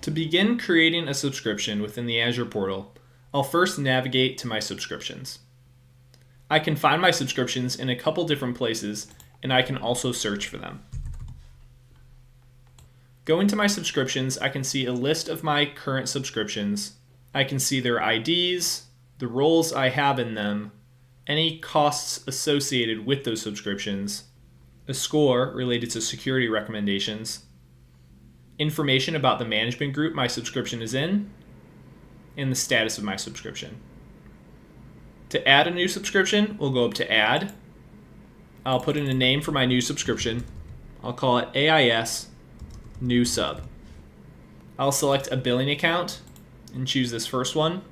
To begin creating a subscription within the Azure portal, I'll first navigate to my subscriptions. I can find my subscriptions in a couple different places, and I can also search for them. Going to my subscriptions, I can see a list of my current subscriptions. I can see their IDs, the roles I have in them, any costs associated with those subscriptions, a score related to security recommendations, information about the management group my subscription is in, and the status of my subscription. To add a new subscription, we'll go up to Add. I'll put in a name for my new subscription. I'll call it AIS New Sub. I'll select a billing account and choose this first one.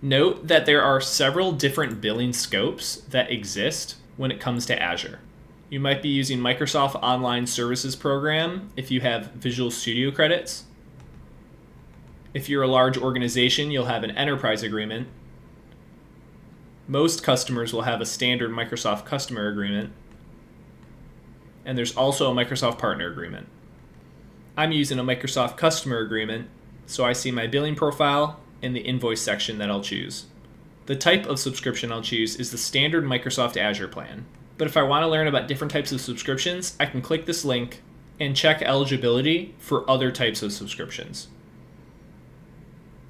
Note that there are several different billing scopes that exist when it comes to Azure. You might be using Microsoft Online Services Program if you have Visual Studio credits. If you're a large organization, you'll have an enterprise agreement. Most customers will have a standard Microsoft customer agreement. And there's also a Microsoft partner agreement. I'm using a Microsoft customer agreement, so I see my billing profile and the invoice section that I'll choose. The type of subscription I'll choose is the standard Microsoft Azure plan. But if I want to learn about different types of subscriptions, I can click this link and check eligibility for other types of subscriptions.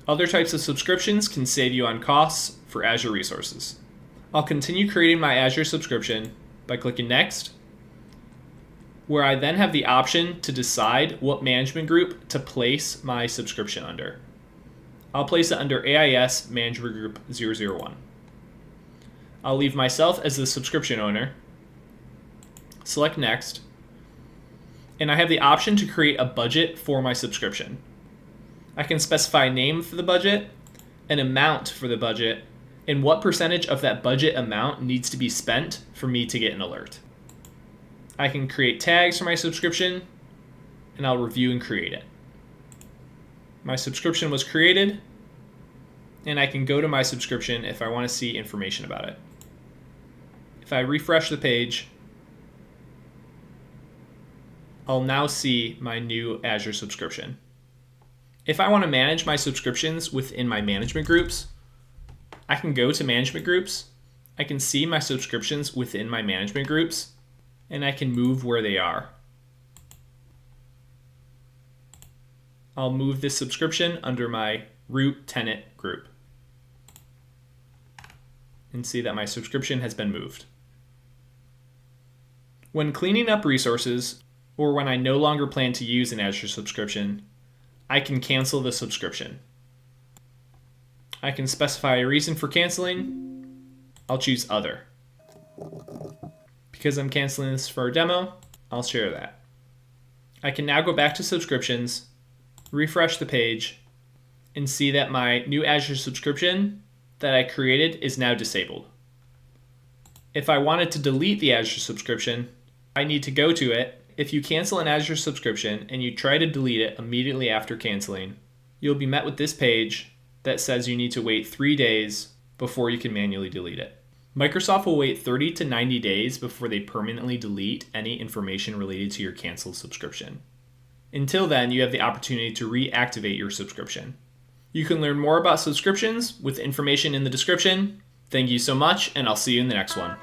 Other types of subscriptions can save you on costs for Azure resources. I'll continue creating my Azure subscription by clicking Next, where I then have the option to decide what management group to place my subscription under. I'll place it under AIS Management Group 001. I'll leave myself as the subscription owner, select Next, and I have the option to create a budget for my subscription. I can specify a name for the budget, an amount for the budget, and what percentage of that budget amount needs to be spent for me to get an alert. I can create tags for my subscription, and I'll review and create it. My subscription was created, and I can go to my subscription if I want to see information about it. If I refresh the page, I'll now see my new Azure subscription. If I want to manage my subscriptions within my management groups, I can go to management groups, I can see my subscriptions within my management groups, and I can move where they are. I'll move this subscription under my root tenant group and see that my subscription has been moved. When cleaning up resources, or when I no longer plan to use an Azure subscription, I can cancel the subscription. I can specify a reason for canceling. I'll choose Other. Because I'm canceling this for a demo, I'll share that. I can now go back to subscriptions, refresh the page, and see that my new Azure subscription that I created is now disabled. If I wanted to delete the Azure subscription, I need to go to it. If you cancel an Azure subscription and you try to delete it immediately after canceling, you'll be met with this page that says you need to wait 3 days before you can manually delete it. Microsoft will wait 30 to 90 days before they permanently delete any information related to your canceled subscription. Until then, you have the opportunity to reactivate your subscription. You can learn more about subscriptions with information in the description. Thank you so much, and I'll see you in the next one.